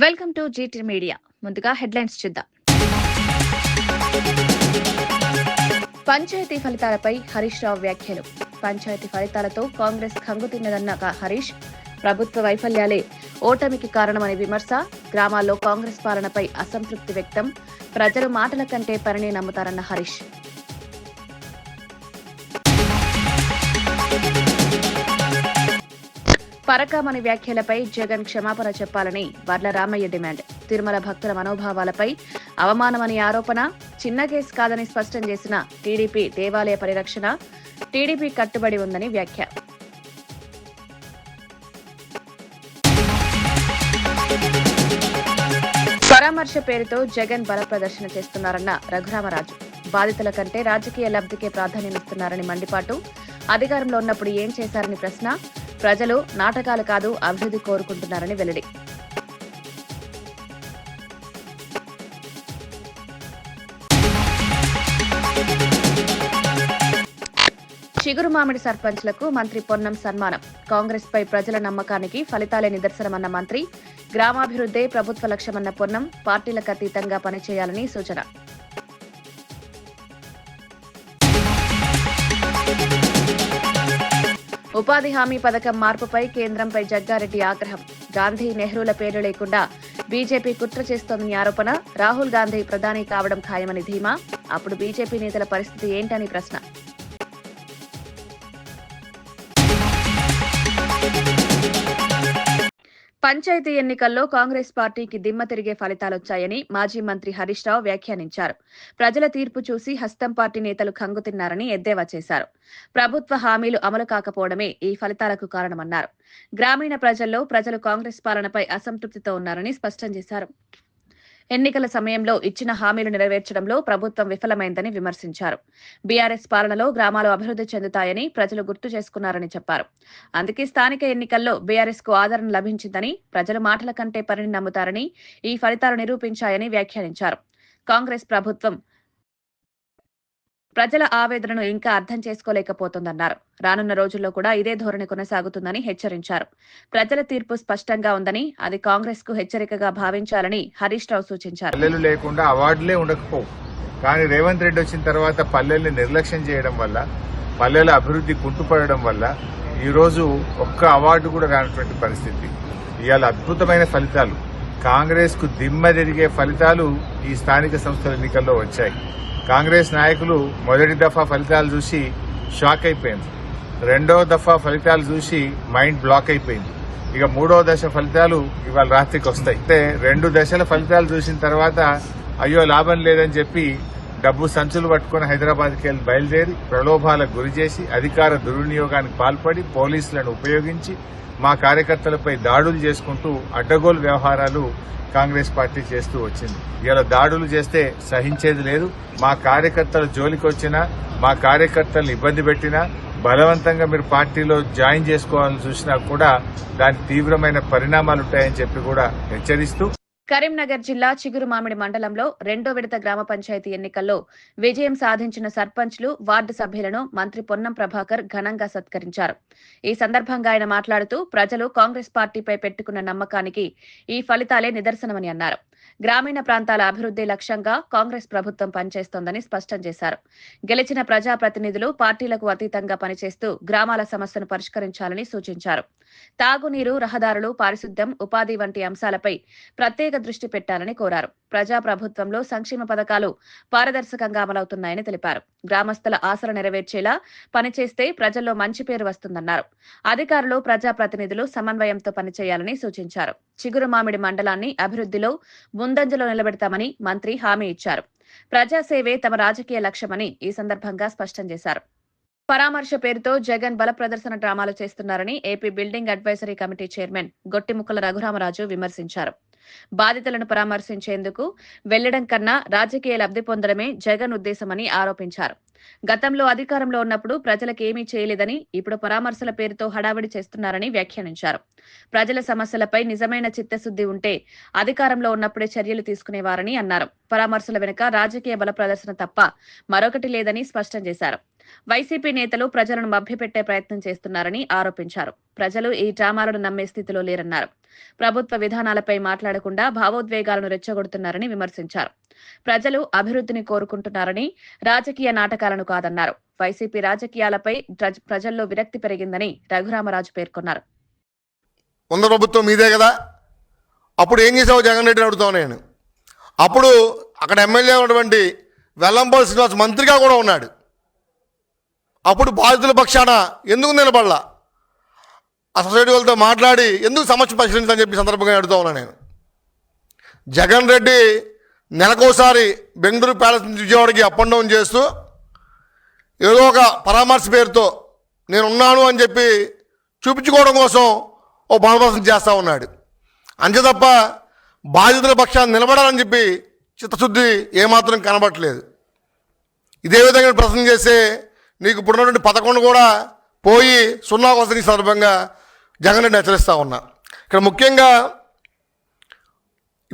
Welcome to GT media. ముందుగా headlines చూద్దాం. పంచాయతీ ఫలితాలపై హరీష్ రావు వ్యాఖ్యలు. పంచాయతీ ఫలితాలతో కాంగ్రెస్ కంగుతిన్నదన్న హరీష్, ప్రభుత్వ వైఫల్యాలే ఓటమికి కారణమని విమర్శ. గ్రామాల్లో కాంగ్రెస్ పాలనపై అసంతృప్తి వ్యక్తం. ప్రజలు మాటల కంటే పనిని నమ్ముతారన్న హరీష్. పరకామణి వ్యాఖ్యలపై జగన్ క్షమాపణ చెప్పాలని వర్ల రామయ్య డిమాండ్. తిరుమల భక్తుల మనోభావాలపై అవమానమని ఆరోపణ. చిన్న కేసు కాదని స్పష్టం చేసిన టీడీపీ దేవాలయ పరిరక్షణ. టీడీపీ కట్టుబడి ఉందని వ్యాఖ్య. పరామర్శ పేరుతో జగన్ బల ప్రదర్శన చేస్తున్నారన్న రఘురామరాజు. బాధితుల కంటే రాజకీయ లబ్ధికే ప్రాధాన్యమిస్తున్నారని మండిపాటు. అధికారంలో ఉన్నప్పుడు ఏం చేశారని ప్రశ్న. ప్రజలు నాటకాలు కాదు అభివృద్ధి కోరుకుంటున్నారని వెల్లడి. చిగురుమామిడి సర్పంచ్లకు మంత్రి పొన్నం సన్మానం. కాంగ్రెస్ పై ప్రజల నమ్మకానికి ఫలితాలే నిదర్శనమన్న మంత్రి. గ్రామాభివృద్ధే ప్రభుత్వ లక్ష్యమన్న పొన్నం. పార్టీలకు అతీతంగా పనిచేయాలని సూచన. ఉపాధి హామీ పథకం మార్పుపై కేంద్రంపై జగ్గారెడ్డి ఆగ్రహం. గాంధీ నెహ్రూల పేర్లు లేకుండా బీజేపీ కుట్ర చేస్తోందని ఆరోపణ. రాహుల్ గాంధీ ప్రధాని కావడం ఖాయమని ధీమా. అప్పుడు బీజేపీ నేతల పరిస్థితి ఏంటని ప్రశ్న. పంచాయతీ ఎన్నికల్లో కాంగ్రెస్ పార్టీకి దిమ్మ తిరిగే ఫలితాలొచ్చాయని మాజీ మంత్రి హరీష్ రావు వ్యాఖ్యానించారు. ప్రజల తీర్పు చూసి హస్తం పార్టీ నేతలు కంగుతిన్నారని ఎద్దేవా చేశారు. ప్రభుత్వ హామీలు అమలు కాకపోవడమే ఈ ఫలితాలకు కారణమన్నారు. గ్రామీణ ప్రజల్లో ప్రజలు కాంగ్రెస్ పాలనపై అసంతృప్తితో ఉన్నారని స్పష్టం చేశారు. ఎన్నికల సమయంలో ఇచ్చిన హామీలు నెరవేర్చడంలో ప్రభుత్వం విఫలమైందని విమర్శించారు. బీఆర్ఎస్ పాలనలో గ్రామాలు అభివృద్ధి చెందుతాయని ప్రజలు గుర్తు చేసుకున్నారని చెప్పారు. అందుకే స్థానిక ఎన్నికల్లో బీఆర్ఎస్ కు ఆదరణ లభించిందని, ప్రజలు మాటల కంటే పనిని నమ్ముతారని ఈ ఫలితాలు నిరూపించాయని వ్యాఖ్యానించారు. కాంగ్రెస్ ప్రభుత్వం ప్రజల ఆవేదనను ఇంకా అర్థం చేసుకోలేకపోతోందన్నారు. రానున్న రోజుల్లో కూడా ఇదే ధోరణి కొనసాగుతుందని హెచ్చరించారు. ప్రజల తీర్పు స్పష్టంగా ఉందని, అది కాంగ్రెస్ కు హెచ్చరికగా భావించాలని హరీష్ రావు సూచించారు. పల్లెలు లేకుండా అవార్డులే ఉండకపోవు, కానీ రేవంత్ రెడ్డి వచ్చిన తర్వాత పల్లెల్ని నిర్లక్ష్యం చేయడం వల్ల, పల్లెల అభివృద్ధి కుంటుపడడం వల్ల ఈ రోజు ఒక్క అవార్డు కూడా రానటువంటి పరిస్థితి. ఇవాళ అద్భుతమైన ఫలితాలు, కాంగ్రెస్ కు దిమ్మ తిరిగే ఫలితాలు ఈ స్థానిక సంస్థల ఎన్నికల్లో వచ్చాయి. కాంగ్రెస్ నాయకులు మొదటి దఫా ఫలితాలు చూసి షాక్ అయిపోయింది. రెండో దఫా ఫలితాలు చూసి మైండ్ బ్లాక్ అయిపోయింది. ఇక మూడో దశ ఫలితాలు ఇవాళ రాత్రికి వస్తాయి. అంటే 2 దశల ఫలితాలు చూసిన తర్వాత అయ్యో లాభం లేదని చెప్పి డబ్బు సంచులు పట్టుకుని హైదరాబాద్కి వెళ్లి బయలుదేరి ప్రలోభాలకు గురి చేసి అధికార దుర్వినియోగానికి పాల్పడి పోలీసులను ఉపయోగించి మా కార్యకర్తలపై దాడులు చేసుకుంటూ అడ్డగోలు వ్యవహారాలు కాంగ్రెస్ పార్టీ చేస్తూ వచ్చింది. ఇలా దాడులు చేస్తే సహించేది లేదు. మా కార్యకర్తల జోలికి వచ్చినా, మా కార్యకర్తలను ఇబ్బంది పెట్టినా, బలవంతంగా మీరు పార్టీలో జాయిన్ చేసుకోవాలని చూసినా కూడా దానికి తీవ్రమైన పరిణామాలుంటాయని చెప్పి కూడా హెచ్చరిస్తూ. కరీంనగర్ జిల్లా చిగురుమామిడి మండలంలో 2వ విడత గ్రామ పంచాయతీ ఎన్నికల్లో విజయం సాధించిన సర్పంచ్లు, వార్డు సభ్యులను మంత్రి పొన్నం ప్రభాకర్ ఘనంగా సత్కరించారు. ఈ సందర్భంగా ఆయన మాట్లాడుతూ ప్రజలు కాంగ్రెస్ పార్టీపై పెట్టుకున్న నమ్మకానికి ఈ ఫలితాలే నిదర్శనమని అన్నారు. గ్రామీణ ప్రాంతాల అభివృద్ధి లక్ష్యంగా కాంగ్రెస్ ప్రభుత్వం పనిచేస్తోందని స్పష్టం చేశారు. గెలిచిన ప్రజాప్రతినిధులు పార్టీలకు అతీతంగా పనిచేస్తూ గ్రామాల సమస్యను పరిష్కరించాలని సూచించారు. తాగునీరు, రహదారులు, పారిశుద్ధ్యం, ఉపాధి వంటి అంశాలపై ప్రత్యేక దృష్టి పెట్టాలని కోరారు. ప్రజాప్రభుత్వంలో సంక్షేమ పథకాలు పారదర్శకంగా అమలవుతున్నాయని తెలిపారు. గ్రామస్తుల ఆశలు నెరవేర్చేలా పనిచేస్తే ప్రజల్లో మంచి పేరు వస్తుందన్నారు. అధికారులు, ప్రజాప్రతినిధులు సమన్వయంతో పనిచేయాలని సూచించారు. చిగురుమామిడి మండలాన్ని అభివృద్ధిలో ముందంజలో నిలబెడతామని మంత్రి హామీ ఇచ్చారు. ప్రజాసేవే తమ రాజకీయ లక్ష్యమని ఈ సందర్భంగా స్పష్టం చేశారు. పరామర్శ పేరుతో జగన్ బల ప్రదర్శన డ్రామాలు చేస్తున్నారని AP building advisory committee chairman Gottimukkala Raghuramaraju విమర్శించారు. బాధితులను పరామర్శించేందుకు వెళ్లడం కన్నా రాజకీయ లబ్ధి పొందడమే జగన్ ఉద్దేశమని ఆరోపించారు. గతంలో అధికారంలో ఉన్నప్పుడు ప్రజలకేమీ చేయలేదని, ఇప్పుడు పరామర్శల పేరుతో హడావిడి చేస్తున్నారని వ్యాఖ్యానించారు. ప్రజల సమస్యలపై నిజమైన చిత్తశుద్ది ఉంటే అధికారంలో ఉన్నప్పుడే చర్యలు తీసుకునేవారని అన్నారు. పరామర్శల వెనుక రాజకీయ బల ప్రదర్శన తప్ప మరొకటి లేదని స్పష్టం చేశారు. వైసీపీ నేతలు ప్రజలను మభ్యపెట్టే ప్రయత్నం చేస్తున్నారని ఆరోపించారు. ప్రజలు ఈ డ్రామాలను నమ్మే స్థితిలో లేరన్నారు. ప్రభుత్వ విధానాలపై మాట్లాడకుండా భావోద్వేగాలను రెచ్చగొడుతున్నారని విమర్శించారు. ప్రజలు అభివృద్ధిని కోరుకుంటున్నారని, రాజకీయ నాటకాలను కాదన్నారు. వైసీపీ రాజకీయాలపై ప్రజల్లో విరక్తి పెరిగిందని రఘురామరాజు పేర్కొన్నారు. ఉన్న ప్రభుత్వం మీదే కదా, అప్పుడు ఏం చేసావు జగన్ రెడ్డిని అడుగుతావు నేను. అప్పుడు అక్కడ ఎమ్మెల్యే ఉన్నటువంటి వెల్లంపల్లి శ్రీనివాస్ మంత్రిగా కూడా ఉన్నాడు. అప్పుడు బాధితుల పక్షాన ఎందుకు నిలబడలా, ఆ సొసైటీ వాళ్ళతో మాట్లాడి ఎందుకు సమస్య పరిశీలించాలని చెప్పి సందర్భంగా అడుగుతా ఉన్నాను నేను. జగన్ రెడ్డి నెలకోసారి బెంగళూరు ప్యాలెస్ నుంచి విజయవాడకి అప్ అండ్ డౌన్ చేస్తూ ఏదో ఒక పరామర్శ పేరుతో నేను ఉన్నాను అని చెప్పి చూపించుకోవడం కోసం ఓ బలప్రదర్శన చేస్తూ ఉన్నాడు. అంతే తప్ప బాధితుల పక్షాన్ని నిలబడాలని చెప్పి చిత్తశుద్ధి ఏమాత్రం కనబట్టలేదు. ఇదే విధంగా ప్రశ్న చేస్తే నీకు ఇప్పుడున్నటువంటి 11 కూడా పోయి 0 కోసం ఈ సందర్భంగా జగన్ రెడ్డి హెచ్చరిస్తూ ఉన్నా. ఇక్కడ ముఖ్యంగా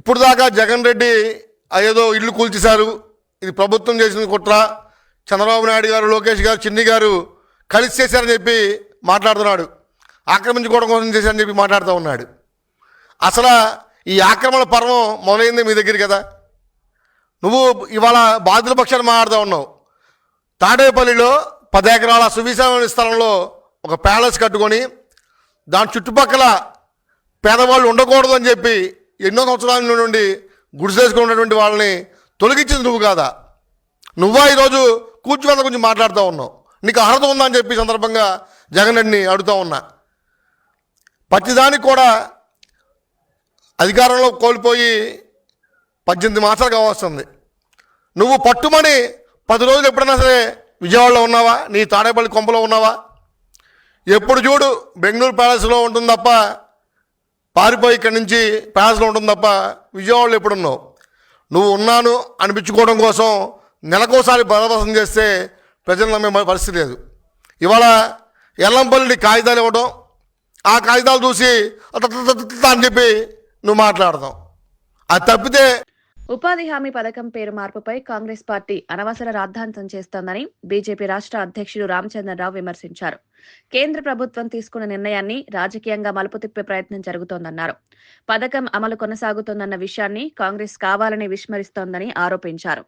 ఇప్పుడు దాకా జగన్ రెడ్డి ఏదో ఇల్లు కూల్చేశారు, ఇది ప్రభుత్వం చేసిన కుట్ర, చంద్రబాబు నాయుడు గారు, లోకేష్ గారు, చిన్ని గారు కలిసి చేశారని చెప్పి మాట్లాడుతున్నాడు. ఆక్రమించుకోవడం కోసం చేశారని చెప్పి మాట్లాడుతూ ఉన్నాడు. అసలు ఈ ఆక్రమణ పర్వం మొదలైంది మీ దగ్గర కదా. నువ్వు ఇవాళ బాధితుల పక్షాన్ని మాట్లాడుతూ ఉన్నావు. తాడేపల్లిలో 10 ఎకరాల సువిశాలమైన స్థలంలో ఒక ప్యాలెస్ కట్టుకొని దాని చుట్టుపక్కల పేదవాళ్ళు ఉండకూడదు అని చెప్పి ఎన్నో సంవత్సరాల నుండి గుడిసేసుకున్నటువంటి వాళ్ళని తొలగించింది నువ్వు కాదా? నువ్వా ఈరోజు కూర్చువేత గురించి మాట్లాడుతూ ఉన్నావు. నీకు అర్హత ఉందా అని చెప్పి సందర్భంగా జగన్ రెడ్డిని అడుగుతూ ఉన్నా. ప్రతిదానికి కూడా అధికారంలో కోల్పోయి 18 మాసాలు కావస్తుంది. నువ్వు పట్టుమని 10 రోజులు ఎప్పుడైనా సరే విజయవాడలో ఉన్నావా? నీ తాడేపల్లి కొంపలో ఉన్నావా? ఎప్పుడు చూడు బెంగళూరు ప్యాలెస్లో ఉంటుంది తప్ప, పారిపోయి ఇక్కడి నుంచి ప్యాలెస్లో ఉంటుంది తప్ప విజయవాడలో ఎప్పుడున్నావు? నువ్వు ఉన్నాను అనిపించుకోవడం కోసం నెలకోసారి బలప్రదర్శన చేస్తే ప్రజలు నమ్మే పరిస్థితి లేదు. ఇవాళ ఎల్లంపల్లి కాగితాలు ఇవ్వడం, ఆ కాగితాలు చూసి అని చెప్పి నువ్వు మాట్లాడతావు. అది తప్పితే ఉపాధి హామీ పథకం పేరు మార్పుపై కాంగ్రెస్ పార్టీ అనవసర రాద్ధాంతం చేస్తోందని బీజేపీ రాష్ట్ర అధ్యక్షుడు రామచంద్రరావు విమర్శించారు. కేంద్ర ప్రభుత్వం తీసుకున్న నిర్ణయాన్ని రాజకీయంగా మలుపు తిప్పే ప్రయత్నం జరుగుతోందన్నారు. పథకం అమలు కొనసాగుతోందన్న విషయాన్ని కాంగ్రెస్ కావాలని విస్మరిస్తోందని ఆరోపించారు.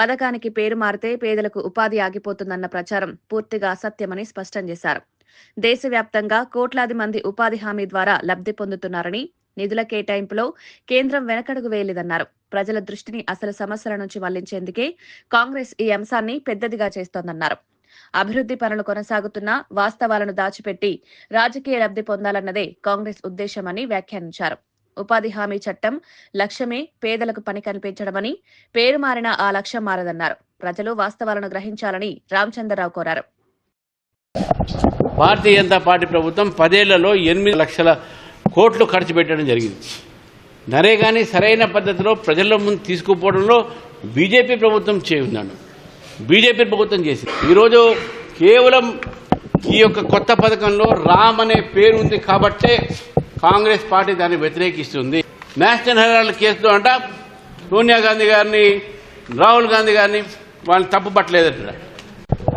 పథకానికి పేరు మారితే పేదలకు ఉపాధి ఆగిపోతుందన్న ప్రచారం పూర్తిగా అసత్యమని స్పష్టం చేశారు. దేశవ్యాప్తంగా కోట్లాది మంది ఉపాధి హామీ ద్వారా లబ్ధి పొందుతున్నారని, నిధుల కేటాయింపులో కేంద్రం వెనకడుగు వేయలేదన్నారు. ప్రజల దృష్టిని అసలు సమస్యల నుంచి మళ్లించేందుకే కాంగ్రెస్ ఈ అంశాన్ని పెద్దదిగా చేస్తోందన్నారు. అభివృద్ధి పనులు కొనసాగుతున్నా వాస్తవాలను దాచిపెట్టి రాజకీయ లబ్ధి పొందాలన్నదే కాంగ్రెస్ ఉద్దేశమని వ్యాఖ్యానించారు. ఉపాధి హామీ చట్టం లక్ష్యమే పేదలకు పని కల్పించడమని, పేరు మారిన ఆ లక్ష్యం మారదన్నారు. ప్రజలు వాస్తవాలను గ్రహించాలని రామచంద్రరావు కోరారు. భారతీయ జనతా పార్టీ ప్రభుత్వం 10 ఏళ్లలో 8 లక్షల కోట్లు ఖర్చు పెట్టడం జరిగింది. నరేగాని సరైన పద్ధతిలో ప్రజల ముందు తీసుకుపోవడంలో బీజేపీ ప్రభుత్వం చేస్తున్నాను. బీజేపీ ప్రభుత్వం చేసింది. ఈరోజు కేవలం ఈ యొక్క కొత్త పథకంలో రామ్ అనే పేరు ఉంది కాబట్టే కాంగ్రెస్ పార్టీ దాన్ని వ్యతిరేకిస్తుంది. నేషనల్ హెరాల్డ్ కేసులో అంట సోనియా గాంధీ గారిని, రాహుల్ గాంధీ గారిని వాళ్ళని తప్పు పట్టలేదంట.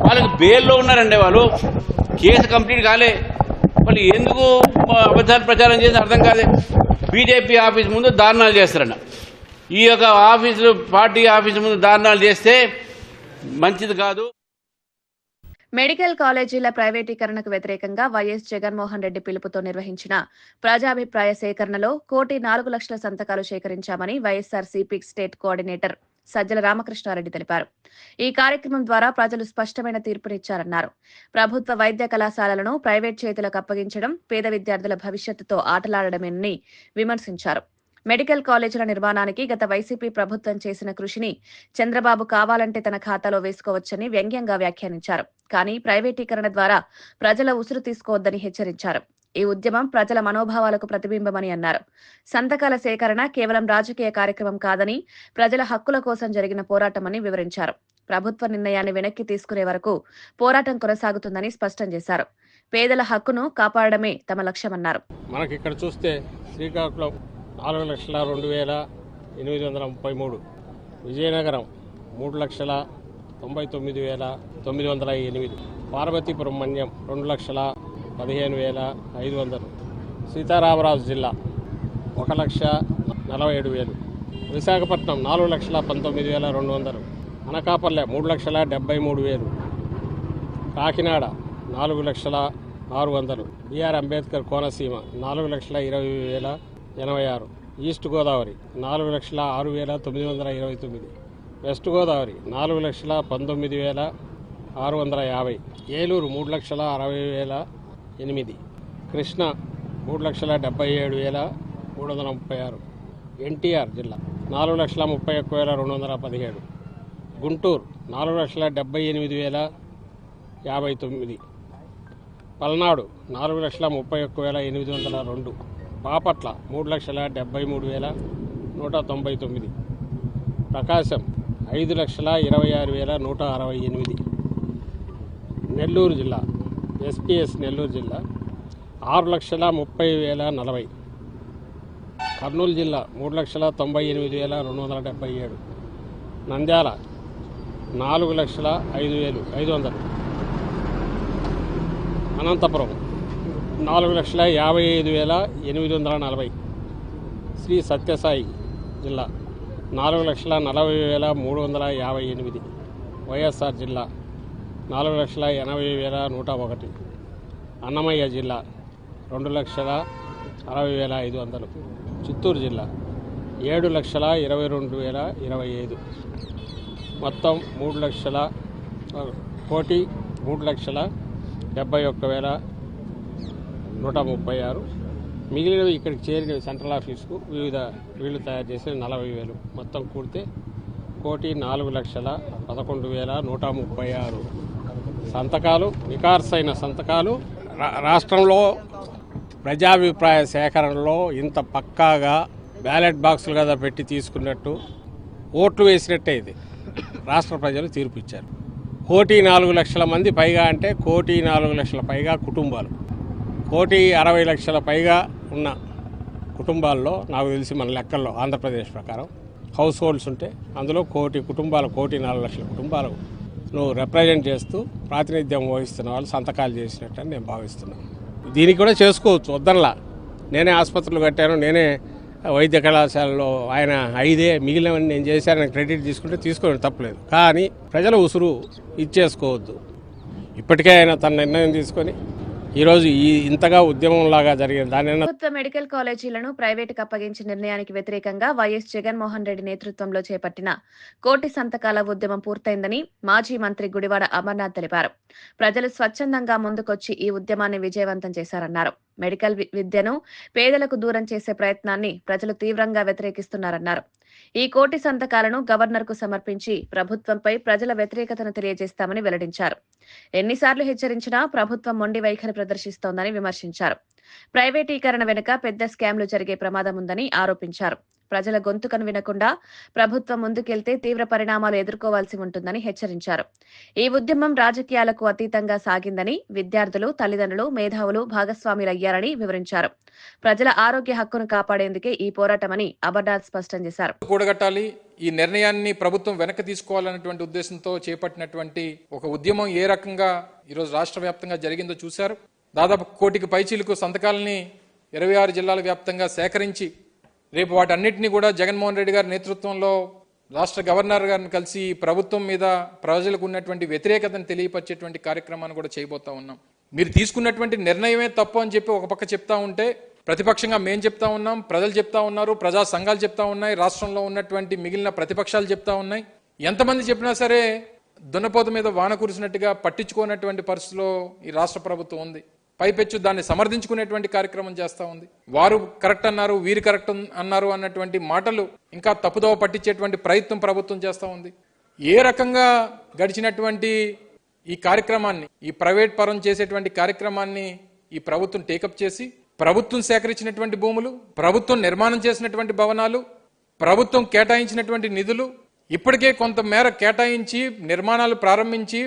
వాళ్ళకి బెయిల్లో ఉన్నారండి. వాళ్ళు కేసు కంప్లీట్ కాలే. వాళ్ళు ఎందుకు అబద్ధాలు ప్రచారం చేసి అర్థం కాదే. బీజేపీ ఆఫీస్ ముందు దారుణాలు చేస్తారన్న. ఈ యొక్క ఆఫీసు, పార్టీ ఆఫీసు ముందు దారుణాలు చేస్తే మంచిది కాదు. మెడికల్ కాలేజీల ప్రైవేటీకరణకు వ్యతిరేకంగా వైఎస్ జగన్మోహన్ రెడ్డి పిలుపుతో నిర్వహించిన ప్రజాభిప్రాయ సేకరణలో 1,04,00,000 సంతకాలు సేకరించామని వైఎస్ఆర్సీపీ స్టేట్ కోఆర్డినేటర్ సజ్జల రామకృష్ణారెడ్డి తెలిపారు. ఈ కార్యక్రమం ద్వారా ప్రజలు స్పష్టమైన తీర్పునిచ్చారన్నారు. ప్రభుత్వ వైద్య కళాశాలలను ప్రైవేట్ చేతులకు అప్పగించడం పేద విద్యార్థుల భవిష్యత్తుతో ఆటలాడడమేనని విమర్శించారు. మెడికల్ కాలేజీల నిర్మాణానికి గత వైసీపీ ప్రభుత్వం చేసిన కృషిని చంద్రబాబు కావాలంటే తన ఖాతాలో వేసుకోవచ్చని వ్యంగ్యంగా వ్యాఖ్యానించారు. కానీ ప్రైవేటీకరణ ద్వారా ప్రజల ఉసురు తీసుకోవద్దని హెచ్చరించారు. ఈ ఉద్యమం ప్రజల మనోభావాలకు ప్రతిబింబమని అన్నారు. సంతకాల సేకరణ కేవలం రాజకీయ కార్యక్రమం కాదని, ప్రజల హక్కుల కోసం జరిగిన పోరాటమని వివరించారు. ప్రభుత్వ నిర్ణయాన్ని వెనక్కి తీసుకునే వరకు పోరాటం కొనసాగుతుందని స్పష్టం చేశారు. పేదల హక్కును కాపాడడమే తమ లక్ష్యమన్నారు. మనకి ఇక్కడ చూస్తే శ్రీకాకుళం 4,02,833, విజయనగరం 3,04,000, 99,908. పార్వతీపురం మన్యం 2,15,500. సీతారామరాజు జిల్లా 1,47,000. Visakhapatnam 4,19,200. Anakapalle 3,73,000. Kakinada 4,06,000. BR Ambedkar Konaseema 4,20,086. East Godavari 4,06,929. West Godavari 4,19,650. Eluru 3,60,008. Krishna 3,77,336. NTR జిల్లా 4,31,217. గుంటూరు 4,78,059. పల్నాడు 4,31,802. బాపట్ల 3,73,199. ప్రకాశం 5,26,168. నెల్లూరు జిల్లా ఎస్పీఎస్ నెల్లూరు జిల్లా 6,30,040. కర్నూలు జిల్లా 3,98,277. నంద్యాల 4,05,500. అనంతపురం 4,55,840. శ్రీ సత్యసాయి జిల్లా 4,40,358. వైఎస్ఆర్ జిల్లా 4,80,101. అన్నమయ్య జిల్లా 2,60,500. చిత్తూరు జిల్లా 7,22,025. మొత్తం 3,71,136. మిగిలినవి ఇక్కడికి చేరిన సెంట్రల్ ఆఫీస్కు వీళ్ళు తయారు చేసిన 40,000. మొత్తం కూడితే 1,04,11,136 సంతకాలు, నికార్సైన సంతకాలు. రాష్ట్రంలో ప్రజాభిప్రాయ సేకరణలో ఇంత పక్కాగా బ్యాలెట్ బాక్సులు కదా పెట్టి తీసుకున్నట్టు ఓట్లు వేసినట్టే ఇది రాష్ట్ర ప్రజలు తీర్పు ఇచ్చారు. 1,04,00,000 మంది పైగా అంటే 1,04,00,000 పైగా కుటుంబాలు, 1,60,00,000 పైగా ఉన్న కుటుంబాల్లో నాకు తెలిసి మన లెక్కల్లో ఆంధ్రప్రదేశ్ ప్రకారం హౌస్ హోల్డ్స్ ఉంటే అందులో 1,00,000 కుటుంబాలు, 1,04,00,000 కుటుంబాలు నువ్వు రిప్రజెంట్ చేస్తూ ప్రాతినిధ్యం వహిస్తున్న వాళ్ళు సంతకాలు చేసినట్టు అని నేను భావిస్తున్నాను. దీనికి కూడా చేసుకోవచ్చు, వద్దనలా. నేనే ఆసుపత్రులు కట్టాను, నేనే వైద్య కళాశాలలో ఆయన 5 మిగిలినవన్నీ నేను చేశానని క్రెడిట్ తీసుకుంటే తీసుకోవడం తప్పలేదు. కానీ ప్రజల ఉసురు ఇచ్చేసుకోవద్దు. ఇప్పటికే ఆయన తన నిర్ణయం తీసుకొని ఈరోజు ఇంతగా ఉద్యమంలాగా జరిగిన దాని ప్రభుత్వ మెడికల్ కాలేజీలను ప్రైవేటుకు అప్పగించే నిర్ణయానికి వ్యతిరేకంగా వైఎస్ జగన్మోహన్ రెడ్డి నేతృత్వంలో చేపట్టిన 1,00,000 సంతకాల ఉద్యమం పూర్తయిందని మాజీ మంత్రి గుడివాడ అమర్నాథ్ తెలిపారు. ప్రజలు స్వచ్ఛందంగా ముందుకొచ్చి ఈ ఉద్యమాన్ని విజయవంతం చేశారన్నారు. మెడికల్ విద్యను పేదలకు దూరం చేసే ప్రయత్నాన్ని ప్రజలు తీవ్రంగా వ్యతిరేకిస్తున్నారన్నారు. ఈ 1,00,000 సంతకాలను గవర్నర్కు సమర్పించి ప్రభుత్వంపై ప్రజల వ్యతిరేకతను తెలియజేస్తామని వెల్లడించారు. ఎన్నిసార్లు హెచ్చరించినా ప్రభుత్వం మొండి వైఖరి ప్రదర్శిస్తోందని విమర్శించారు. ప్రైవేటీకరణ వెనుక పెద్ద స్కామ్లు జరిగే ప్రమాదం ఉందని ఆరోపించారు. ప్రజల గొంతుకను వినకుండా ప్రభుత్వం ముందుకెళ్తే తీవ్ర పరిణామాలు ఎదుర్కోవాల్సి ఉంటుందని హెచ్చరించారు. ఈ ఉద్యమం రాజకీయాలకు అతీతంగా సాగిందని, విద్యార్థులు, తల్లిదండ్రులు, మేధావులు భాగస్వాములయ్యారని వివరించారు. ప్రజల ఆరోగ్య హక్కును కాపాడేందుకే ఈ పోరాటమని అమర్నాథ్ స్పష్టం చేశారు. కూడగట్టాలి, ఈ నిర్ణయాన్ని ప్రభుత్వం వెనక్కి తీసుకోవాలన్నటువంటి ఉద్దేశంతో చేపట్టినటువంటి ఒక ఉద్యమం ఏ రకంగా ఈరోజు రాష్ట్ర వ్యాప్తంగా జరిగిందో చూశారు. దాదాపు 1,00,000 పైచీలకు సంతకాలని 26 జిల్లాల వ్యాప్తంగా సేకరించి రేపు వాటన్నిటినీ కూడా జగన్మోహన్ రెడ్డి గారి నేతృత్వంలో రాష్ట్ర గవర్నర్ గారిని కలిసి ప్రభుత్వం మీద ప్రజలకు ఉన్నటువంటి వ్యతిరేకతను తెలియపరిచేటువంటి కార్యక్రమాన్ని కూడా చేయబోతా ఉన్నాం. మీరు తీసుకున్నటువంటి నిర్ణయమే తప్పు అని చెప్పి ఒక పక్క చెప్తా ఉంటే, ప్రతిపక్షంగా మేము చెప్తా ఉన్నాం, ప్రజలు చెప్తా ఉన్నారు, ప్రజా సంఘాలు చెప్తా ఉన్నాయి, రాష్ట్రంలో ఉన్నటువంటి మిగిలిన ప్రతిపక్షాలు చెప్తా ఉన్నాయి. ఎంతమంది చెప్పినా సరే దున్నపోత మీద వాన కురిసినట్టుగా పట్టించుకోనటువంటి పరిస్థితిలో ఈ రాష్ట్ర ప్రభుత్వం ఉంది. పైపెచ్చు దాన్ని సమర్థించుకునేటువంటి కార్యక్రమం చేస్తూ ఉంది. వారు కరెక్ట్ అన్నారు, వీరు కరెక్ట్ అన్నారు అన్నటువంటి మాటలు ఇంకా తప్పుదోవ పట్టించేటువంటి ప్రయత్నం ప్రభుత్వం చేస్తూ ఉంది. ఏ రకంగా గడిచినటువంటి ఈ కార్యక్రమాన్ని, ఈ ప్రైవేట్ పరం చేసేటువంటి కార్యక్రమాన్ని ఈ ప్రభుత్వం టేకప్ చేసి, ప్రభుత్వం సేకరించినటువంటి భూములు, ప్రభుత్వం నిర్మాణం చేసినటువంటి భవనాలు, ప్రభుత్వం కేటాయించినటువంటి నిధులు ఇప్పటికే కొంత మేర కేటాయించి నిర్మాణాలు ప్రారంభించి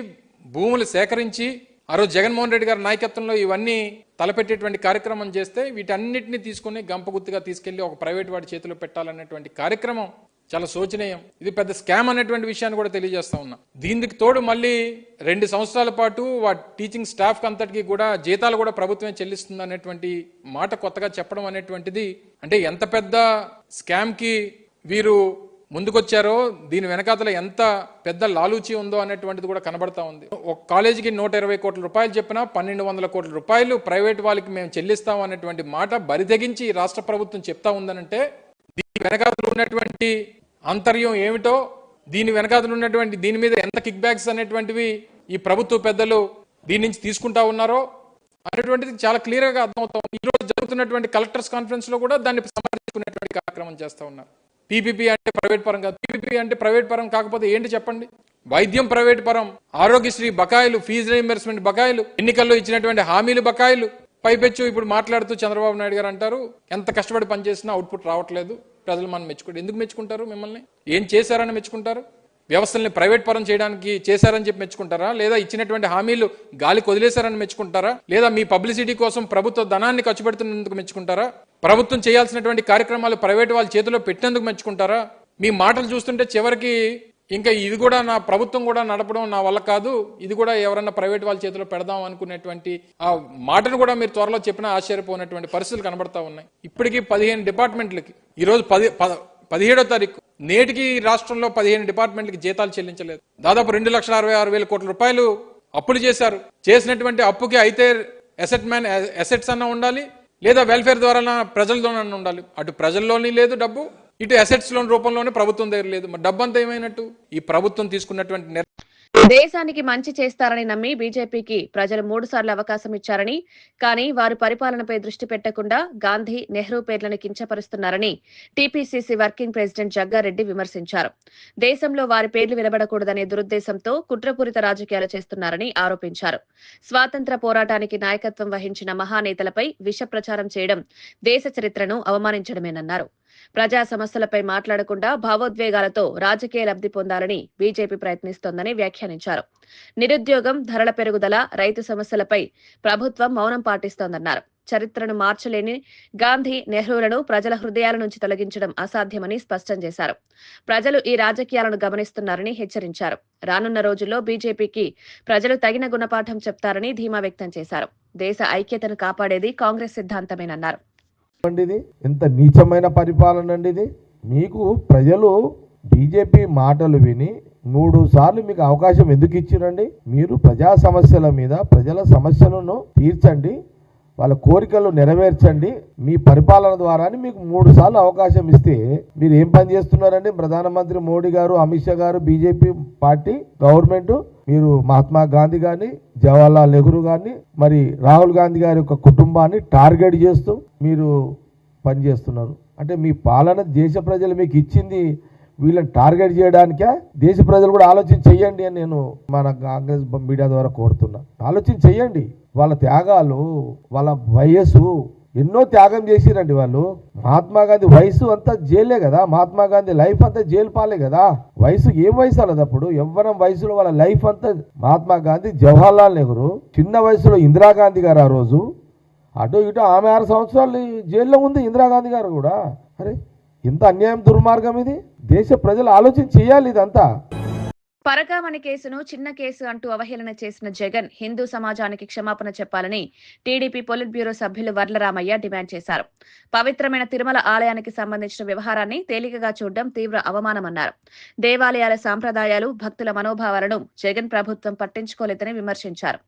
భూములు సేకరించి ఆ రోజు జగన్మోహన్ రెడ్డి గారి నాయకత్వంలో ఇవన్నీ తలపెట్టేటువంటి కార్యక్రమం చేస్తే వీటన్నిటిని తీసుకుని గంపగుత్తుగా తీసుకెళ్లి ఒక ప్రైవేట్ వాడి చేతిలో పెట్టాలనేటువంటి కార్యక్రమం చాలా శోచనీయం. ఇది పెద్ద స్కామ్ అనేటువంటి విషయాన్ని కూడా తెలియజేస్తా ఉన్నా. దీనికి తోడు మళ్ళీ 2 సంవత్సరాల పాటు టీచింగ్ స్టాఫ్ అంతటికి కూడా జీతాలు కూడా ప్రభుత్వమే చెల్లిస్తుంది అనేటువంటి మాట కొత్తగా చెప్పడం అనేటువంటిది అంటే ఎంత పెద్ద స్కామ్ కి వీరు ముందుకొచ్చారో, దీని వెనకాతల ఎంత పెద్ద లాలూచి ఉందో అనేటువంటిది కూడా కనబడతా ఉంది. ఒక కాలేజీకి 120 కోట్ల రూపాయలు చెప్పినా 1200 కోట్ల రూపాయలు ప్రైవేట్ వాళ్ళకి మేము చెల్లిస్తాం అనేటువంటి మాట బరితెగించి రాష్ట్ర ప్రభుత్వం చెప్తా ఉందనంటే దీని వెనకాతల ఉన్నటువంటి అంతర్యం ఏమిటో, దీని వెనకాతల ఉన్నటువంటి దీని మీద ఎంత కిక్ బ్యాక్స్ అనేటువంటివి ఈ ప్రభుత్వ పెద్దలు దీని నుంచి తీసుకుంటా ఉన్నారో అనేటువంటిది చాలా క్లియర్ గా అర్థమవుతా ఉంది. ఈ రోజు జరుగుతున్నటువంటి కలెక్టర్స్ కాన్ఫరెన్స్ లో కూడా దాన్ని సమర్థించుకునేటువంటి కార్యక్రమం చేస్తా ఉన్నారు. పీపీపీ అంటే ప్రైవేట్ పరం కాదు. పీపీపీ అంటే ప్రైవేట్ పరం కాకపోతే ఏంటి చెప్పండి? వైద్యం ప్రైవేట్ పరం, ఆరోగ్యశ్రీ బకాయిలు, ఫీజు రీయింబర్స్మెంట్ బకాయిలు, ఎన్నికల్లో ఇచ్చినటువంటి హామీలు బకాయిలు, పైపెచ్చు ఇప్పుడు మాట్లాడుతూ చంద్రబాబు నాయుడు గారు అంటారు ఎంత కష్టపడి పనిచేసినా అవుట్పుట్ రావట్లేదు, ప్రజలు మనం మెచ్చుకుంటారు. ఎందుకు మెచ్చుకుంటారు? మిమ్మల్ని ఏం చేశారని మెచ్చుకుంటారు? వ్యవస్థల్ని ప్రైవేట్ పరం చేయడానికి చేశారని చెప్పి మెచ్చుకుంటారా? లేదా ఇచ్చినటువంటి హామీలు గాలికి వదిలేశారని మెచ్చుకుంటారా? లేదా మీ పబ్లిసిటీ కోసం ప్రభుత్వ ధనాన్ని ఖర్చు పెడుతున్నందుకు మెచ్చుకుంటారా? ప్రభుత్వం చేయాల్సినటువంటి కార్యక్రమాలు ప్రైవేట్ వాళ్ళ చేతిలో పెట్టినందుకు మెచ్చుకుంటారా? మీ మాటలు చూస్తుంటే చివరికి ఇంకా ఇది కూడా నా ప్రభుత్వం కూడా నడపడం నా వల్ల కాదు, ఇది కూడా ఎవరన్నా ప్రైవేట్ వాళ్ళ చేతిలో పెడదాం అనుకునేటువంటి ఆ మాటను కూడా మీరు త్వరలో చెప్పినా ఆశ్చర్యపోయినటువంటి పరిస్థితులు కనబడతా ఉన్నాయి. ఇప్పటికీ 15 డిపార్ట్మెంట్లకి ఈరోజు 17వ తారీఖు నేటికి రాష్ట్రంలో 15 డిపార్ట్మెంట్లకి జీతాలు చెల్లించలేదు. దాదాపు 2,66,000 కోట్ల రూపాయలు అప్పులు చేశారు. చేసినటువంటి అప్పుకి అయితే అసెట్స్ అన్నా ఉండాలి, లేదా వెల్ఫేర్ ద్వారా ప్రజలతోనన్నా ఉండాలి. అటు ప్రజల్లోని లేదు డబ్బు, ఇటు అసెట్స్ లోన్ రూపంలోనే ప్రభుత్వం దగ్గర లేదు. మరి డబ్బు అంతా ఏమైనట్టు? ఈ ప్రభుత్వం తీసుకున్నటువంటి దేశానికి మంచి చేస్తారని నమ్మి బీజేపీకి ప్రజలు 3 సార్లు అవకాశం ఇచ్చారని, కానీ వారు పరిపాలనపై దృష్టి పెట్టకుండా గాంధీ, నెహ్రూ పేర్లను కించపరుస్తున్నారని టీపీసీసీ వర్కింగ్ ప్రెసిడెంట్ జగ్గారెడ్డి విమర్శించారు. దేశంలో వారి పేర్లు వినబడకూడదనే దురుద్దేశంతో కుట్రపూరిత రాజకీయాలు చేస్తున్నారని ఆరోపించారు. స్వాతంత్ర పోరాటానికి నాయకత్వం వహించిన మహానేతలపై విష ప్రచారం చేయడం దేశ చరిత్రను అవమానించడమేనన్నారు. ప్రజా సమస్యలపై మాట్లాడకుండా భావోద్వేగాలతో రాజకీయ లబ్ధి పొందాలని బీజేపీ ప్రయత్నిస్తోందని వ్యాఖ్యానించారు. నిరుద్యోగం, ధరల పెరుగుదల, రైతు సమస్యలపై ప్రభుత్వం మౌనం పాటిస్తోందన్నారు. చరిత్రను మార్చలేని గాంధీ, నెహ్రూలను ప్రజల హృదయాల నుంచి తొలగించడం అసాధ్యమని స్పష్టం చేశారు. ప్రజలు ఈ రాజకీయాలను గమనిస్తున్నారని హెచ్చరించారు. రానున్న రోజుల్లో బీజేపీకి ప్రజలు తగిన గుణపాఠం చెప్తారని ధీమా వ్యక్తం చేశారు. దేశ ఐక్యతను కాపాడేది కాంగ్రెస్ సిద్ధాంతమేనన్నారు. ఎంత నీచమైన పరిపాలన అండి ఇది. మీకు ప్రజలు బీజేపీ మాటలు విని 3 సార్లు మీకు అవకాశం ఎందుకు ఇచ్చిరండి? మీరు ప్రజా సమస్యల మీద ప్రజల సమస్యలను తీర్చండి, వాళ్ళ కోరికలు నెరవేర్చండి. మీ పరిపాలన ద్వారా మీకు 3 సార్లు అవకాశం ఇస్తే మీరు ఏం పని చేస్తున్నారండి? ప్రధానమంత్రి మోడీ గారు, అమిత్ షా గారు, బీజేపీ పార్టీ గవర్నమెంట్, మీరు మహాత్మా గాంధీ గారిని, జవహర్లాల్ నెహ్రూ గారిని, మరి రాహుల్ గాంధీ గారి యొక్క కుటుంబాన్ని టార్గెట్ చేస్తూ మీరు పనిచేస్తున్నారు. అంటే మీ పాలన దేశ ప్రజలు మీకు ఇచ్చింది వీళ్ళని టార్గెట్ చేయడానికే. దేశ ప్రజలు కూడా ఆలోచన చెయ్యండి అని నేను మన కాంగ్రెస్ మీడియా ద్వారా కోరుతున్నా. ఆలోచన చెయ్యండి. వాళ్ళ త్యాగాలు, వాళ్ళ వయస్సు, ఎన్నో త్యాగం చేసిరండి వాళ్ళు. మహాత్మా గాంధీ వయసు అంతా జైలే కదా, మహాత్మా గాంధీ లైఫ్ అంతా జైలు పాలే కదా. వయసు ఏం వయసు అన్నది అప్పుడు? యవ్వనం వయసులో వాళ్ళ లైఫ్ అంతా. మహాత్మా గాంధీ, జవహర్లాల్ నెహ్రూ, చిన్న వయసులో ఇందిరాగాంధీ గారు ఆ రోజు, అటు ఇటు ఆమె 6 సంవత్సరాలు జైల్లో ఉంది, ఇందిరాగాంధీ గారు కూడా. అరే ఇంత అన్యాయం, దుర్మార్గం ఇది. దేశ ప్రజలు ఆలోచన చేయాలి ఇదంతా. పరకామణి కేసును చిన్న కేసు అంటూ అవహేళన చేసిన జగన్ హిందూ సమాజానికి క్షమాపణ చెప్పాలని టీడీపీ పొలిట్ బ్యూరో సభ్యులు వర్లరామయ్య డిమాండ్ చేశారు. పవిత్రమైన తిరుమల ఆలయానికి సంబంధించిన వ్యవహారాన్ని తేలికగా చూడడం తీవ్ర అవమానమన్నారు. దేవాలయాల సాంప్రదాయాలు, భక్తుల మనోభావాలను జగన్ ప్రభుత్వం పట్టించుకోలేదని విమర్శించారు.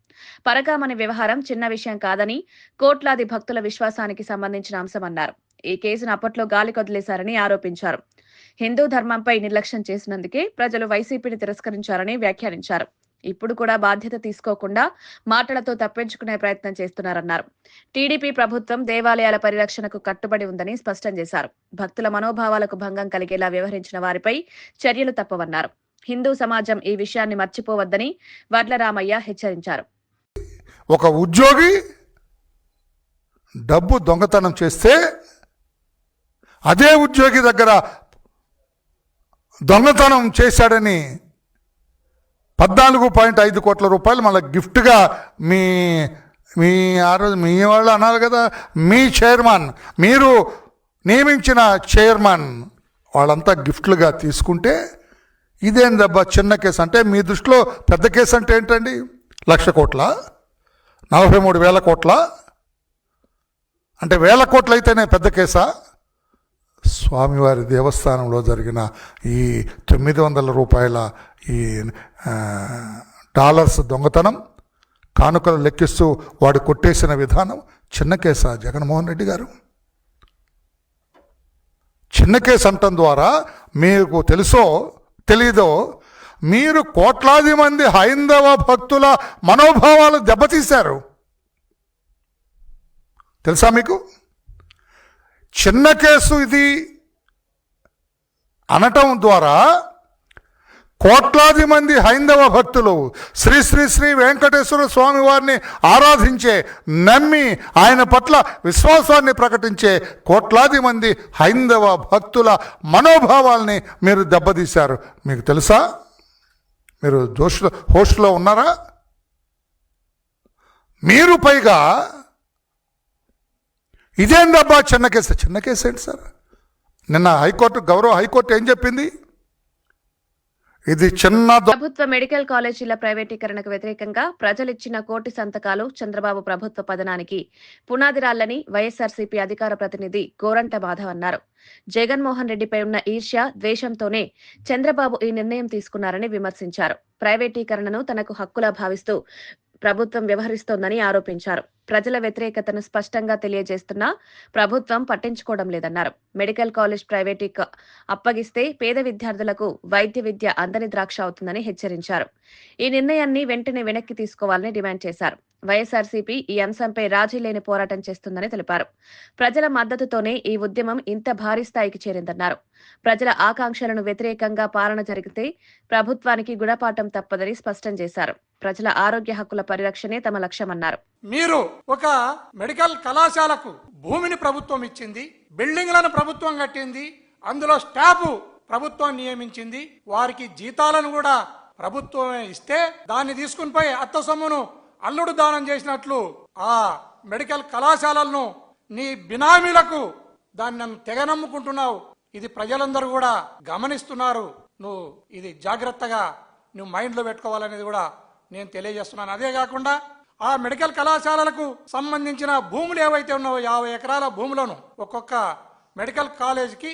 పరకామణి వ్యవహారం చిన్న విషయం కాదని, కోట్లాది భక్తుల విశ్వాసానికి సంబంధించిన అంశమన్నారు. ఈ కేసును అప్పట్లో గాలి కొదిలేశారని ఆరోపించారు. హిందూ ధర్మంపై నిర్లక్ష్యం చేసినందుకే ప్రజలు వైసీపీని తిరస్కరించారని వ్యాఖ్యానించారు. ఇప్పుడు కూడా బాధ్యత తీసుకోకుండా మాటలతో తప్పించుకునే ప్రయత్నం చేస్తున్నారన్నారు. టీడీపీ ప్రభుత్వం దేవాలయాల పరిరక్షణకు కట్టుబడి ఉందని స్పష్టం చేశారు. భక్తుల మనోభావాలకు భంగం కలిగేలా వ్యవహరించిన వారిపై చర్యలు తప్పవన్నారు. హిందూ సమాజం ఈ విషయాన్ని మర్చిపోవద్దని వర్లరామయ్య హెచ్చరించారు. ఒక ఉద్యోగి డబ్బు దొంగతనం చేస్తే అదే ఉద్యోగి దగ్గర దొంగతనం చేశాడని 14.5 కోట్ల రూపాయలు మళ్ళీ గిఫ్ట్గా మీ ఆ రోజు మీ వాళ్ళు అన్నారు కదా, మీ చైర్మన్, మీరు నియమించిన చైర్మన్ వాళ్ళంతా గిఫ్ట్లుగా తీసుకుంటే ఇదేందబ్బా చిన్న కేసు అంటే, మీ దృష్టిలో పెద్ద కేసు అంటే ఏంటండి? 1,00,000 కోట్ల, 43,000 కోట్ల, అంటే 1,000 కోట్లు అయితేనే పెద్ద కేసా? స్వామివారి దేవస్థానంలో జరిగిన ఈ 900 రూపాయల ఈ డాలర్స్ దొంగతనం, కానుకలు లెక్కిస్తూ వాడు కొట్టేసిన విధానం చిన్న కేసా జగన్మోహన్ రెడ్డి గారు? చిన్న కేసు అంటం ద్వారా మీకు తెలుసో తెలీదో మీరు కోట్లాది మంది హైందవ భక్తుల మనోభావాలు దెబ్బతీశారు. తెలుసా మీకు? చిన్న కేసు ఇది అనటం ద్వారా కోట్లాది మంది హైందవ భక్తులు శ్రీ శ్రీ శ్రీ వెంకటేశ్వర స్వామి వారిని ఆరాధించే, నమ్మి ఆయన పట్ల విశ్వాసాన్ని ప్రకటించే కోట్లాది మంది హైందవ భక్తుల మనోభావాల్ని మీరు దెబ్బతీశారు. మీకు తెలుసా? మీరు హోస్ట్లో ఉన్నారా? మీరు పైగా ఇదేందబ్బా చిన్న కేసు. చిన్న కేసు ఏంటి సార్? నిన్న గౌరవ హైకోర్టు ఏం చెప్పింది? ఇది చిన్న ప్రభుత్వ మెడికల్ కాలేజీల ప్రైవేటీకరణకు వ్యతిరేకంగా ప్రజలిచ్చిన కోటి సంతకాలు చంద్రబాబు ప్రభుత్వ పతనానికి పునాదిరాళ్లని వైఎస్ఆర్సీపీ అధికార ప్రతినిధి గోరంట మాధవ్ అన్నారు. జగన్మోహన్ రెడ్డిపై ఉన్న ఈర్ష్య, ద్వేషంతోనే చంద్రబాబు ఈ నిర్ణయం తీసుకున్నారని విమర్శించారు. ప్రైవేటీకరణను తనకు హక్కులా భావిస్తూ ప్రభుత్వం వ్యవహరిస్తోందని ఆరోపించారు. ప్రజల వ్యతిరేకతను స్పష్టంగా తెలియజేస్తున్నా ప్రభుత్వం పట్టించుకోవడం లేదన్నారు. మెడికల్ కాలేజ్ ప్రైవేటీకి అప్పగిస్తే పేద విద్యార్థులకు వైద్య విద్య అందని ద్రాక్ష అవుతుందని హెచ్చరించారు. ఈ నిర్ణయాన్ని వెంటనే వెనక్కి తీసుకోవాలని డిమాండ్ చేశారు. వైఎస్ఆర్సీపీ ఈ అంశంపై రాజీ లేని పోరాటం చేస్తుందని తెలిపారు. ప్రజల మద్దతుతోనే ఈ ఉద్యమం ఇంత భారీ స్థాయికి చేరిందన్నారు. ప్రజల ఆకాంక్షలను వ్యతిరేకంగా పాలన జరిగితే ప్రభుత్వానికి గుణపాఠం తప్పదని స్పష్టం చేశారు. ప్రజల ఆరోగ్య హక్కుల పరిరక్షణే తమ లక్ష్యమన్నారు. మీరు ఒక మెడికల్ కళాశాలకు భూమిని ప్రభుత్వం ఇచ్చింది, బిల్డింగ్లను ప్రభుత్వం కట్టింది, అందులో స్టాఫ్ ప్రభుత్వం నియమించింది, వారికి జీతాలను కూడా ప్రభుత్వమే ఇస్తే దాన్ని తీసుకుని పోయి అత్త సొమ్మును అల్లుడు దానం చేసినట్లు ఆ మెడికల్ కళాశాలలను నీ బినామీలకు దాన్ని నన్ను తెగ నమ్ముకుంటున్నావు. ఇది ప్రజలందరూ కూడా గమనిస్తున్నారు. నువ్వు ఇది జాగ్రత్తగా నువ్వు మైండ్లో పెట్టుకోవాలనేది కూడా నేను తెలియజేస్తున్నాను. అదే కాకుండా ఆ మెడికల్ కళాశాలలకు సంబంధించిన భూములు ఏవైతే ఉన్నావో 50 ఎకరాల భూములను ఒక్కొక్క మెడికల్ కాలేజీకి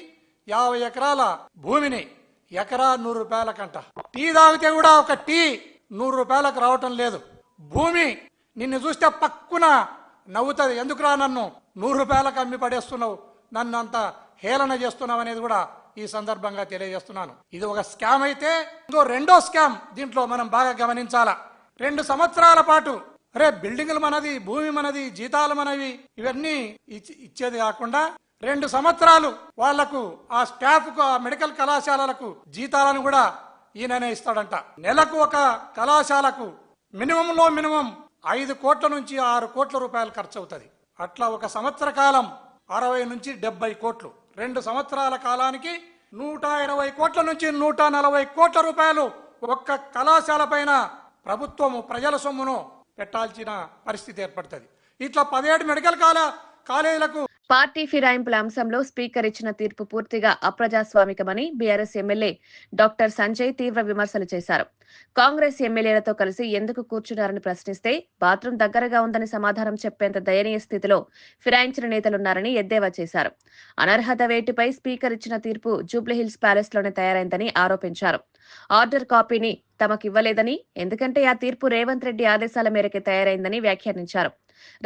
50 ఎకరాల భూమిని ఎకరా 100 రూపాయలకంట. టీ తాగితే కూడా ఒక టీ 100 రూపాయలకు రావటం లేదు. భూమి నిన్ను చూస్తే పక్కున నవ్వుతుంది. ఎందుకురా నన్ను 100 రూపాయలకు అమ్మి పడేస్తున్నావు, నన్ను అంత హేళన చేస్తున్నావు అనేది కూడా ఈ సందర్భంగా తెలియజేస్తున్నాను. ఇది ఒక స్కామ్ అయితే ఇంకో రెండో స్కామ్ దీంట్లో మనం బాగా గమనించాలా. 2 సంవత్సరాల పాటు బిల్డింగ్లు మనది, భూమి మనది, జీతాలు మనవి, ఇవన్నీ ఇచ్చేది కాకుండా 2 సంవత్సరాలు వాళ్లకు ఆ స్టాఫ్ కు ఆ మెడికల్ కళాశాలలకు జీతాలను కూడా ఈయననే ఇస్తాడంట. నెలకు ఒక కళాశాలకు మినిమం 5 కోట్ల నుంచి 6 కోట్ల రూపాయలు ఖర్చు అవుతుంది. అట్లా ఒక సంవత్సర కాలం 60 నుంచి 70 కోట్లు. 2 సంవత్సరాల కాలానికి 120 కోట్ల నుంచి 140 కోట్ల రూపాయలు ఒక్క కళాశాల పైన ప్రభుత్వము ప్రజల సొమ్మును పెట్టాల్సిన పరిస్థితి ఏర్పడుతుంది. ఇట్లా 17 మెడికల్ కాలేజీలకు పార్టీ ఫిరాయింపుల అంశంలో స్పీకర్ ఇచ్చిన తీర్పు పూర్తిగా అప్రజాస్వామికమని బీఆర్ఎస్ ఎమ్మెల్యే డాక్టర్ సంజయ్ తీవ్ర విమర్శలు చేశారు. కాంగ్రెస్ ఎమ్మెల్యేలతో కలిసి ఎందుకు కూర్చున్నారని ప్రశ్నిస్తే బాత్రూం దగ్గరగా ఉందని సమాధానం చెప్పేంత దయనీయ స్థితిలో ఫిరాయించిన నేతలున్నారని ఎద్దేవా చేశారు. అనర్హత వేటుపై స్పీకర్ ఇచ్చిన తీర్పు జూబ్లీహిల్స్ ప్యాలెస్ లోనే తయారైందని ఆరోపించారు. ఆర్డర్ కాపీని తమకివ్వలేదని, ఎందుకంటే ఆ తీర్పు రేవంత్ రెడ్డి ఆదేశాల మేరకే తయారైందని వ్యాఖ్యానించారు.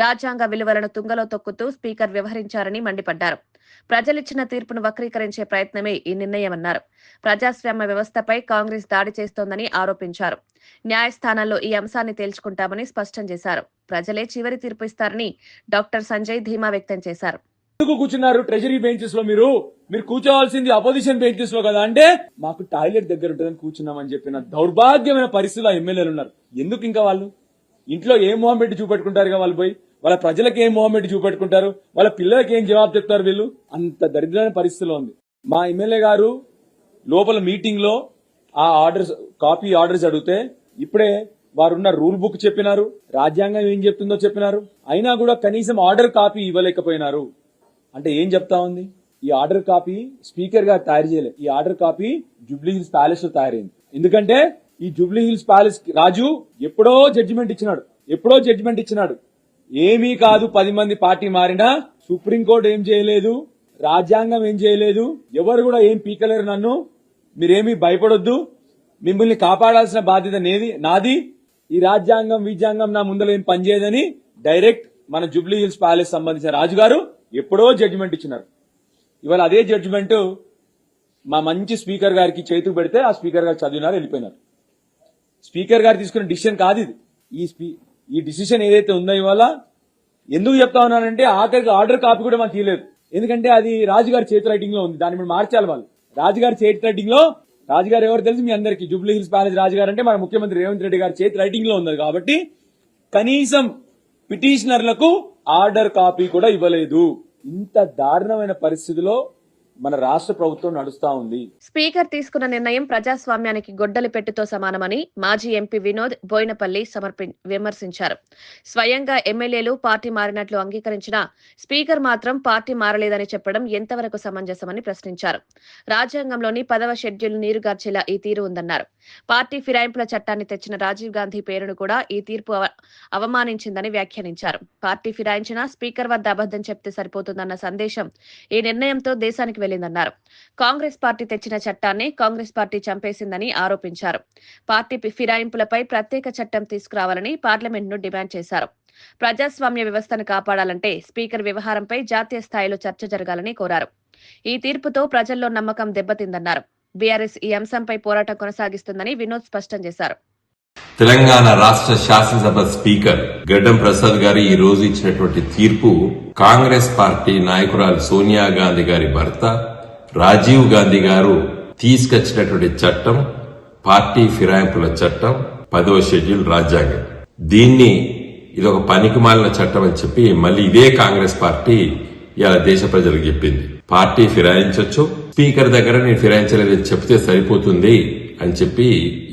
రాజ్యాంగ విలువలను తుంగలో తొక్కుతూ స్పీకర్ వ్యవహరించారని మండిపడ్డారు. ప్రజలిచ్చిన తీర్పును వక్రీకరించే ప్రయత్నమే ఈ నిర్ణయమన్నారు. ప్రజాస్వామ్య వ్యవస్థపై కాంగ్రెస్ దాడి చేస్తోందని ఆరోపించారు. న్యాయస్థానాల్లో ఈ అంశాన్ని తేల్చుకుంటామని స్పష్టం చేశారు. ప్రజలే చివరి తీర్పు ఇస్తారని డాక్టర్ సంజయ్ ధీమా వ్యక్తం చేశారు. ఎందుకు కూర్చున్నారు ట్రెజరీ బెంచెస్ లో? మీరు కూర్చోవాల్సింది అపోజిషన్ బెంచెస్ లో కదా. అంటే మాకు టాయిలెట్ దగ్గర ఉంటుందని కూర్చున్నామని చెప్పిన దౌర్భాగ్యమైన పరిస్థితుల్లో ఎమ్మెల్యేలు ఉన్నారు. ఎందుకు ఇంకా వాళ్ళు ఇంట్లో ఏం మొహం పెట్టి చూపెట్టుకుంటారుగా? వాళ్ళు పోయి వాళ్ళ ప్రజలకు ఏం మొహం పెట్టి చూపెట్టుకుంటారు? వాళ్ళ పిల్లలకి ఏం జవాబు చెప్తారు? వీళ్ళు అంత దరిద్రమైన పరిస్థితిలో ఉంది. మా ఎమ్మెల్యే గారు లోపల మీటింగ్ లో ఆ ఆర్డర్స్ కాపీ ఆర్డర్స్ అడిగితే ఇప్పుడే వారున్న రూల్ బుక్ చెప్పినారు, రాజ్యాంగం ఏం చెప్తుందో చెప్పినారు. అయినా కూడా కనీసం ఆర్డర్ కాపీ ఇవ్వలేకపోయినారు. అంటే ఏం చెప్తా ఉంది? ఈ ఆర్డర్ కాపీ స్పీకర్ గారు తయారు చేయలేదు. ఈ order copy Jubilee hills palace లో తయారైంది. ఎందుకంటే ఈ జూబ్లీ హిల్స్ ప్యాలెస్ రాజు ఎప్పుడో జడ్జిమెంట్ ఇచ్చినాడు. ఏమీ కాదు, 10 మంది పార్టీ మారినా సుప్రీంకోర్టు ఏం చేయలేదు, రాజ్యాంగం ఏం చేయలేదు, ఎవరు కూడా ఏం పీకలేరు. నన్ను మీరేమీ భయపడొద్దు, మిమ్మల్ని కాపాడాల్సిన బాధ్యత నాది. ఈ రాజ్యాంగం నా ముందర ఏం పనిచేయదని డైరెక్ట్ మన జూబ్లీ హిల్స్ ప్యాలెస్ సంబంధించిన రాజుగారు ఎప్పుడో జడ్జిమెంట్ ఇచ్చినారు. ఇవాళ అదే జడ్జిమెంట్ మా మంచి స్పీకర్ గారికి చేతికి పెడితే ఆ స్పీకర్ గారు చదివినారు, వెళ్ళిపోయినారు. స్పీకర్ గారు తీసుకున్న డిసిషన్ కాదు ఇది. ఈ డిసిషన్ ఏదైతే ఉందో ఇవాళ ఎందుకు చెప్తా ఉన్నానంటే ఆఖరికి ఆర్డర్ కాపీ కూడా మాకు ఇవ్వలేదు. ఎందుకంటే అది రాజుగారి చేతి రైటింగ్ లో ఉంది. దాన్ని మనం మార్చాలి. వాళ్ళు రాజుగారి చేతి రైటింగ్ లో, రాజుగారు ఎవరు తెలుసు మీ అందరికీ, జూబ్లీ హిల్స్ ప్యాలెస్ రాజుగారు అంటే మన ముఖ్యమంత్రి రేవంత్ రెడ్డి గారి చేతి రైటింగ్ లో ఉంది. కాబట్టి కనీసం పిటిషనర్లకు ఆర్డర్ కాపీ కూడా ఇవ్వలేదు. ఇంత దారుణమైన పరిస్థితిలో మన రాష్ట్ర ప్రభుత్వం నడుస్తా ఉంది. స్పీకర్ తీసుకున్న నిర్ణయం ప్రజాస్వామ్యానికి గొడ్డలి పెట్టుతో సమానమని మాజీ ఎంపీ వినోద్ బోయినపల్లి విమర్శించారు. స్వయంగా ఎమ్మెల్యేలు పార్టీ మారినట్లు అంగీకరించినా స్పీకర్ మాత్రం పార్టీ మారలేదని చెప్పడం ఎంతవరకు సమంజసమని ప్రశ్నించారు. రాజ్యాంగంలోని 10వ షెడ్యూల్ నీరుగార్చేలా ఈ తీరు ఉందన్నారు. పార్టీ ఫిరాయింపుల చట్టాన్ని తెచ్చిన రాజీవ్ గాంధీ పేరును కూడా ఈ తీర్పు అవమానించిందని వ్యాఖ్యానించారు. పార్టీ ఫిరాయించినా స్పీకర్ వద్ద అబద్దం చెప్తే సరిపోతుందన్న సందేశం ఈ నిర్ణయంతో దేశానికి వెళ్లిందన్నారు. కాంగ్రెస్ పార్టీ తెచ్చిన చట్టాన్ని కాంగ్రెస్ పార్టీ చంపేసిందని ఆరోపించారు. పార్టీ ఫిరాయింపులపై ప్రత్యేక చట్టం తీసుకురావాలని పార్లమెంట్ను డిమాండ్ చేశారు. ప్రజాస్వామ్య వ్యవస్థను కాపాడాలంటే స్పీకర్ వ్యవహారంపై జాతీయ స్థాయిలో చర్చ జరగాలని కోరారు. ఈ తీర్పుతో ప్రజల్లో నమ్మకం దెబ్బతిందన్నారు. బీఆర్ఎస్ ఈ అంశంపై పోరాటం కొనసాగిస్తుందని వినోద్ స్పష్టం చేశారు. తెలంగాణ రాష్ట్ర శాసనసభ స్పీకర్ గడ్డం ప్రసాద్ గారు ఈ రోజు ఇచ్చినటువంటి తీర్పు కాంగ్రెస్ పార్టీ నాయకురాలు సోనియా గాంధీ గారి భర్త రాజీవ్ గాంధీ గారు తీసుకొచ్చినటువంటి చట్టం, పార్టీ ఫిరాయింపుల చట్టం, 10వ షెడ్యూల్ రాజ్యాంగం. దీన్ని ఇదొక పనికిమాలిన చట్టం అని చెప్పి మళ్ళీ ఇదే కాంగ్రెస్ పార్టీ ఇలా దేశ ప్రజలకు చెప్పింది. పార్టీ ఫిరాయించొచ్చు, స్పీకర్ దగ్గర నేను ఫిరాయించలేదని చెప్తే సరిపోతుంది అని చెప్పి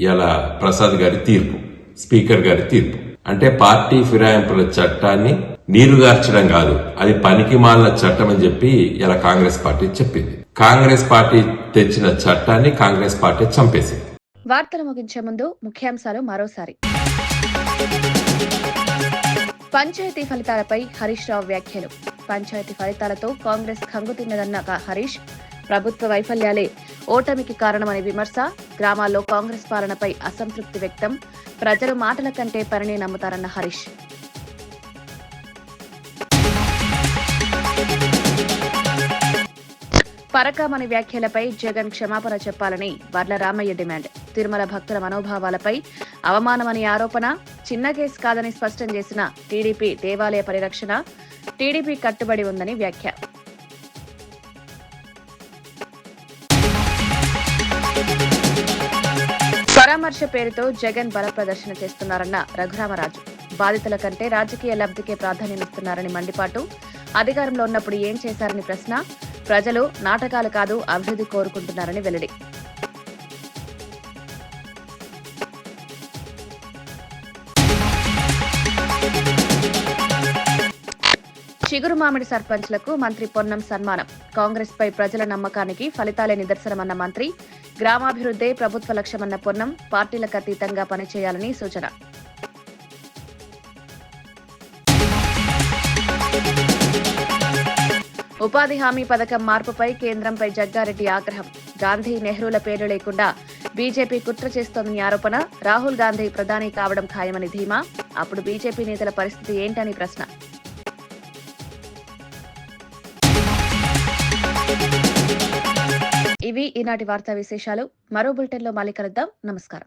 ఇలా ప్రసాద్ గారి తీర్పు, స్పీకర్ గారి తీర్పు. అంటే పార్టీ ఫిరాయింపుల చట్టాన్ని నీరుగార్చడం కాదు, అది పనికిమాలిన చట్టం అని చెప్పి ఇలా కాంగ్రెస్ పార్టీ చెప్పింది. కాంగ్రెస్ పార్టీ తెచ్చిన చట్టాన్ని కాంగ్రెస్ పార్టీ చంపేసింది. వార్తలు ముగించే ముందు ముఖ్యాంశాలు మరోసారి. పంచాయతీ ఫలితాలపై హరీష్ రావు వ్యాఖ్యలు. పంచాయతీ ఫలితాలతో కాంగ్రెస్ కంగుతిన్నదన్న హరీష్, ప్రభుత్వ వైఫల్యాలే ఓటమికి కారణమని విమర్శ. గ్రామాల్లో కాంగ్రెస్ పాలనపై అసంతృప్తి వ్యక్తం. ప్రజలు మాటల కంటే పనిని నమ్ముతారన్న హరీష్. పరకామణి వ్యాఖ్యలపై జగన్ క్షమాపణ చెప్పాలని వర్ల రామయ్య డిమాండ్. తిరుమల భక్తుల మనోభావాలపై అవమానమని ఆరోపణ. చిన్న కేసు కాదని స్పష్టం చేసిన టీడీపీ. దేవాలయ పరిరక్షణ టీడీపీ కట్టుబడి ఉందని వ్యాఖ్య. పరామర్శ పేరుతో జగన్ బల ప్రదర్శన చేస్తున్నారన్న రఘురామరాజు. బాధితుల కంటే రాజకీయ లబ్ధికే ప్రాధాన్యమిస్తున్నారని మండిపాటు. అధికారంలో ఉన్నప్పుడు ఏం చేశారని ప్రశ్న. ప్రజలు నాటకాలు కాదు అభివృద్ధి కోరుకుంటున్నారని వెల్లడి. చిగురు మామిడి సర్పంచ్లకు మంత్రి పొన్నం సన్మానం. కాంగ్రెస్ పై ప్రజల నమ్మకానికి ఫలితాలే నిదర్శనమన్న మంత్రి. గ్రామాభివృద్ధే ప్రభుత్వ లక్ష్యమన్న పొన్నం. పార్టీలకు అతీతంగా పనిచేయాలని సూచన. ఉపాధి హామీ పథకం మార్పుపై కేంద్రంపై జగ్గారెడ్డి ఆగ్రహం. గాంధీ నెహ్రూల పేర్లు లేకుండా బీజేపీ కుట్ర చేస్తోందని ఆరోపణ. రాహుల్ గాంధీ ప్రధాని కావడం ఖాయమని ధీమా. అప్పుడు బీజేపీ నేతల పరిస్థితి ఏంటని ప్రశ్న. ఇవి ఈనాటి వార్తా విశేషాలు. మరో బులెటిన్లో మళ్ళీ కలుద్దాం. నమస్కారం.